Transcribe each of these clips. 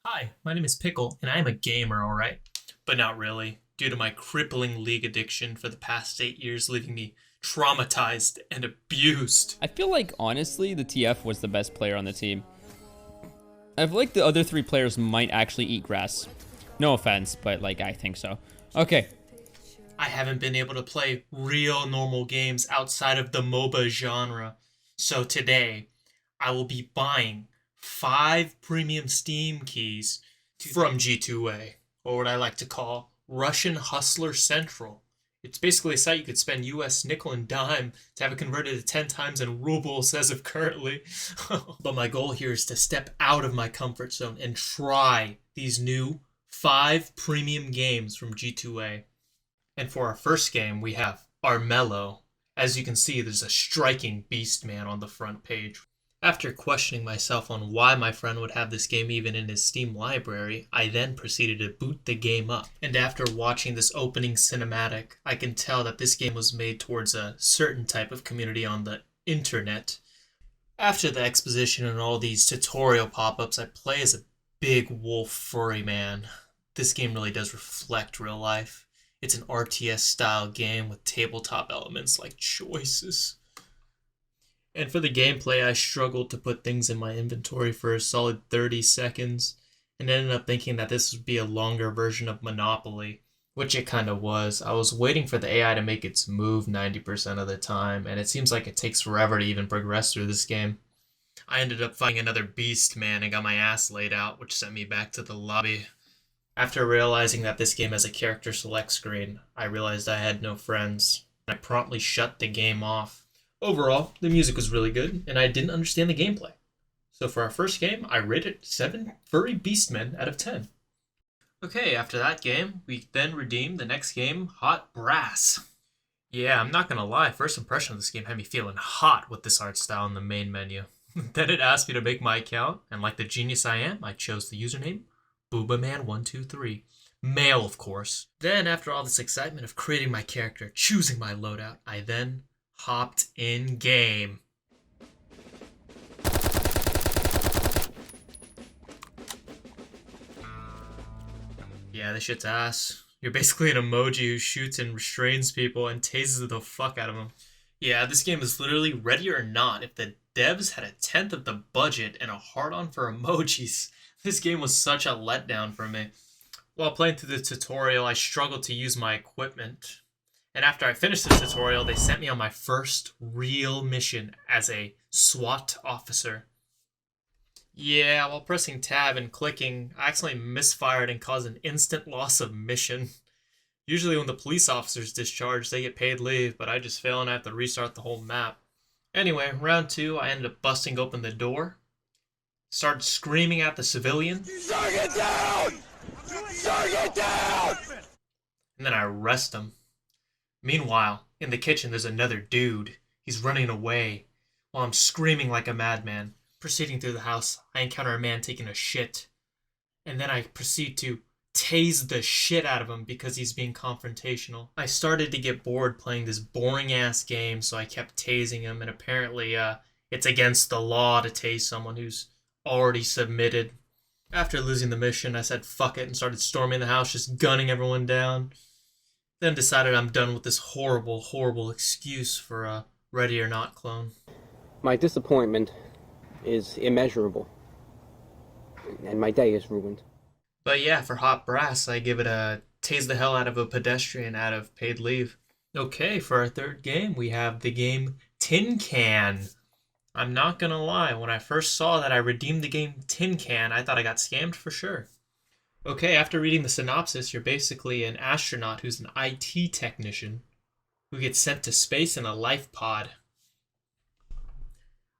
Hi, my name is Pickle, and I am a gamer, alright? But not really, due to my crippling League addiction for the past 8 years, leaving me traumatized and abused. I feel like, honestly, the TF was the best player on the team. I feel like the other three players might actually eat grass. No offense, but, like, I think so. Okay. I haven't been able to play real normal games outside of the MOBA genre. So today, I will be buying 5 premium Steam keys from G2A, or what I like to call Russian Hustler Central. It's basically a site you could spend US nickel and dime to have it converted to 10 times in rubles as of currently. But my goal here is to step out of my comfort zone and try these new 5 premium games from G2A. And for our first game, we have Armello. As you can see, there's a striking beast man on the front page. After questioning myself on why my friend would have this game even in his Steam library, I then proceeded to boot the game up. And after watching this opening cinematic, I can tell that this game was made towards a certain type of community on the internet. After the exposition and all these tutorial pop-ups, I play as a big wolf furry man. This game really does reflect real life. It's an RTS style game with tabletop elements like choices. And for the gameplay, I struggled to put things in my inventory for a solid 30 seconds, and ended up thinking that this would be a longer version of Monopoly, which it kind of was. I was waiting for the AI to make its move 90% of the time, and it seems like it takes forever to even progress through this game. I ended up fighting another beast man and got my ass laid out, which sent me back to the lobby. After realizing that this game has a character select screen, I realized I had no friends. I promptly shut the game off. Overall, the music was really good, and I didn't understand the gameplay. So for our first game, I rated it 7 furry beastmen out of 10. Okay, after that game, we then redeemed the next game, Hot Brass. Yeah, I'm not gonna lie, first impression of this game had me feeling hot with this art style in the main menu. Then it asked me to make my account, and like the genius I am, I chose the username Boobaman123. Male, of course. Then, after all this excitement of creating my character, choosing my loadout, I then hopped in game. Yeah, this shit's ass. You're basically an emoji who shoots and restrains people and tases the fuck out of them. Yeah, this game is literally Ready or Not if the devs had a tenth of the budget and a hard on for emojis. This game was such a letdown for me. While playing through the tutorial, I struggled to use my equipment. And after I finished the tutorial, they sent me on my first real mission as a SWAT officer. Yeah, while pressing tab and clicking, I accidentally misfired and caused an instant loss of mission. Usually when the police officers discharge, they get paid leave, but I just fail and I have to restart the whole map. Anyway, round 2, I ended up busting open the door, started screaming at the civilian, Target down! Target down! and then I arrest him. Meanwhile, in the kitchen there's another dude. He's running away. While I'm screaming like a madman, proceeding through the house, I encounter a man taking a shit. And then I proceed to tase the shit out of him because he's being confrontational. I started to get bored playing this boring ass game, so I kept tasing him, and apparently it's against the law to tase someone who's already submitted. After losing the mission, I said fuck it and started storming the house, just gunning everyone down. Then decided I'm done with this horrible, horrible excuse for a Ready or Not clone. My disappointment is immeasurable, and my day is ruined. But yeah, for Hot Brass, I give it a tase the hell out of a pedestrian out of paid leave. Okay, for our third game, we have the game Tin Can. I'm not gonna lie, when I first saw that I redeemed the game Tin Can, I thought I got scammed for sure. Okay, after reading the synopsis, you're basically an astronaut who's an IT technician who gets sent to space in a life pod.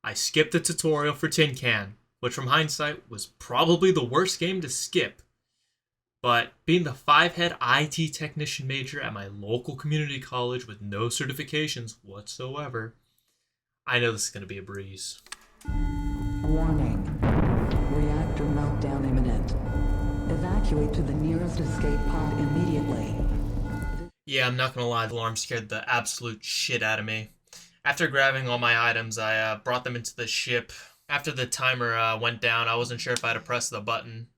I skipped the tutorial for Tin Can, which from hindsight was probably the worst game to skip. But being the 5-head IT technician major at my local community college with no certifications whatsoever, I know this is going to be a breeze. Warning. Reactor meltdown imminent. Evacuate to the nearest escape pod immediately. Yeah, I'm not going to lie, the alarm scared the absolute shit out of me. After grabbing all my items, I brought them into the ship. After the timer went down, I wasn't sure if I had to press the button.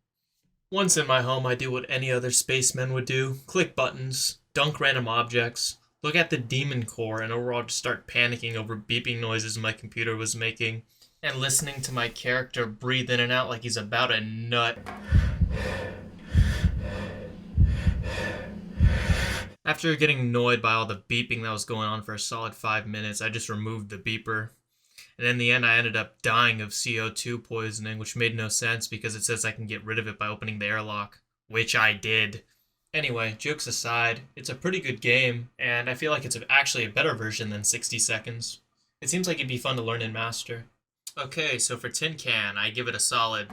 Once in my home, I do what any other spaceman would do. Click buttons, dunk random objects, look at the demon core, and overall just start panicking over beeping noises my computer was making, and listening to my character breathe in and out like he's about a nut. After getting annoyed by all the beeping that was going on for a solid 5 minutes, I just removed the beeper. And in the end, I ended up dying of CO2 poisoning, which made no sense because it says I can get rid of it by opening the airlock, which I did. Anyway, jokes aside, it's a pretty good game, and I feel like it's actually a better version than 60 Seconds. It seems like it'd be fun to learn and master. Okay, so for Tin Can, I give it a solid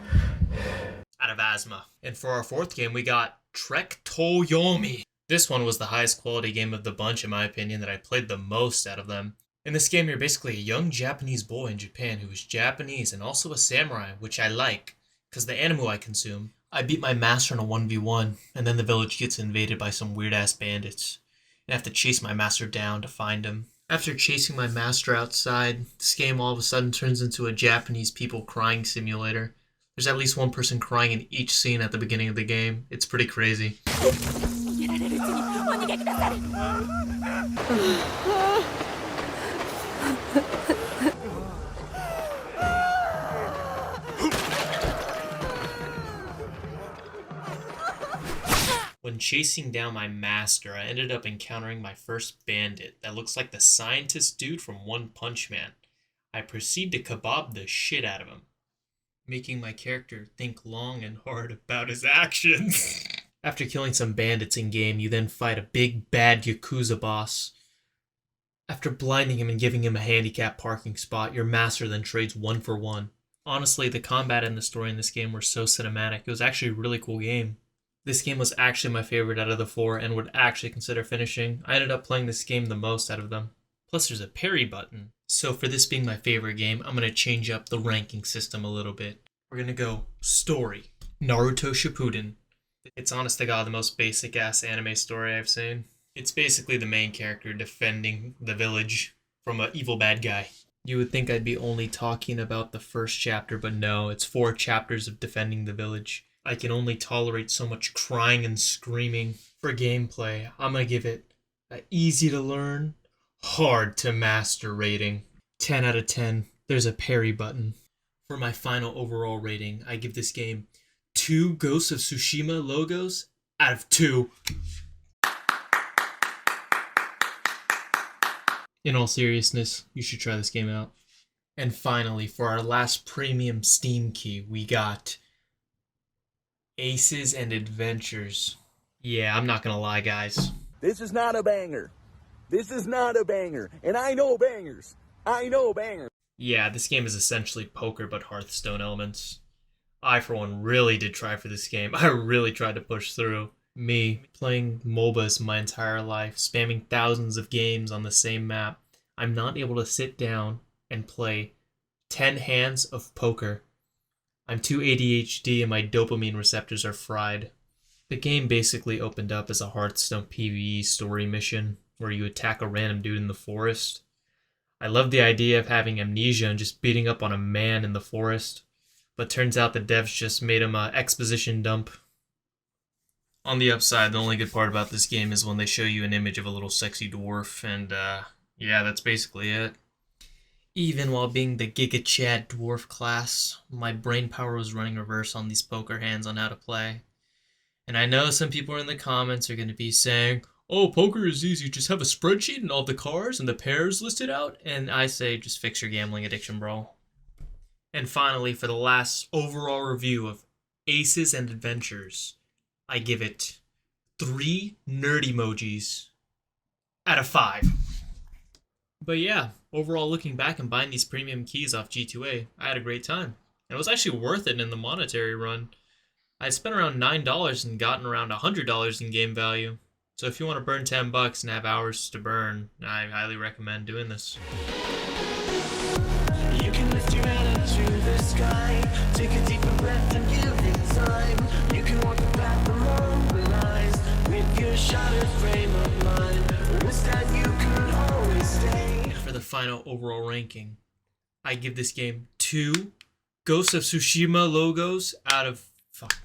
out of asthma. And for our fourth game, we got Trek Toyomi. This one was the highest quality game of the bunch, in my opinion, that I played the most out of them. In this game, you're basically a young Japanese boy in Japan who is Japanese and also a samurai, which I like, because the anime I consume. I beat my master in a 1v1, and then the village gets invaded by some weird-ass bandits, and I have to chase my master down to find him. After chasing my master outside, this game all of a sudden turns into a Japanese people crying simulator. There's at least one person crying in each scene at the beginning of the game. It's pretty crazy. When chasing down my master, I ended up encountering my first bandit that looks like the scientist dude from One Punch Man. I proceed to kebab the shit out of him, making my character think long and hard about his actions. After killing some bandits in game, you then fight a big bad Yakuza boss. After blinding him and giving him a handicap parking spot, your master then trades 1 for 1. Honestly, the combat and the story in this game were so cinematic. It was actually a really cool game. This game was actually my favorite out of the 4 and would actually consider finishing. I ended up playing this game the most out of them. Plus there's a parry button. So for this being my favorite game, I'm going to change up the ranking system a little bit. We're going to go story. Naruto Shippuden. It's honest to God the most basic ass anime story I've seen. It's basically the main character defending the village from an evil bad guy. You would think I'd be only talking about the first chapter, but no, it's 4 chapters of defending the village. I can only tolerate so much crying and screaming. For gameplay, I'm gonna give it an easy to learn, hard to master rating. 10 out of 10. There's a parry button. For my final overall rating, I give this game 2 Ghosts of Tsushima logos out of 2. In all seriousness, you should try this game out. And finally, for our last premium Steam key, we got Aces and Adventures. Yeah, I'm not gonna lie, guys. This is not a banger. This is not a banger. And I know bangers. I know bangers. Yeah, this game is essentially poker but Hearthstone elements. I, for one, really did try for this game. I really tried to push through. Me, playing MOBAs my entire life, spamming thousands of games on the same map, I'm not able to sit down and play 10 hands of poker. I'm too ADHD and my dopamine receptors are fried. The game basically opened up as a Hearthstone PvE story mission where you attack a random dude in the forest. I love the idea of having amnesia and just beating up on a man in the forest, but turns out the devs just made him an exposition dump. On the upside, the only good part about this game is when they show you an image of a little sexy dwarf, and yeah, that's basically it. Even while being the Giga Chad dwarf class, my brain power was running reverse on these poker hands on how to play. And I know some people in the comments are going to be saying, oh, poker is easy, just have a spreadsheet and all the cards and the pairs listed out. And I say, just fix your gambling addiction, bro. And finally, for the last overall review of Aces and Adventures, I give it 3 nerd emojis out of 5. But yeah, overall looking back and buying these premium keys off G2A, I had a great time. And it was actually worth it in the monetary run. I spent around $9 and gotten around $100 in game value. So if you want to burn $10 and have hours to burn, I highly recommend doing this. You can lift your head up to the sky, take a deeper breath and give it time. You can walk the path along the lines with your shattered frame of mind. Instead you could always stay. For the final overall ranking, I give this game 2 Ghost of Tsushima logos out of... Fuck.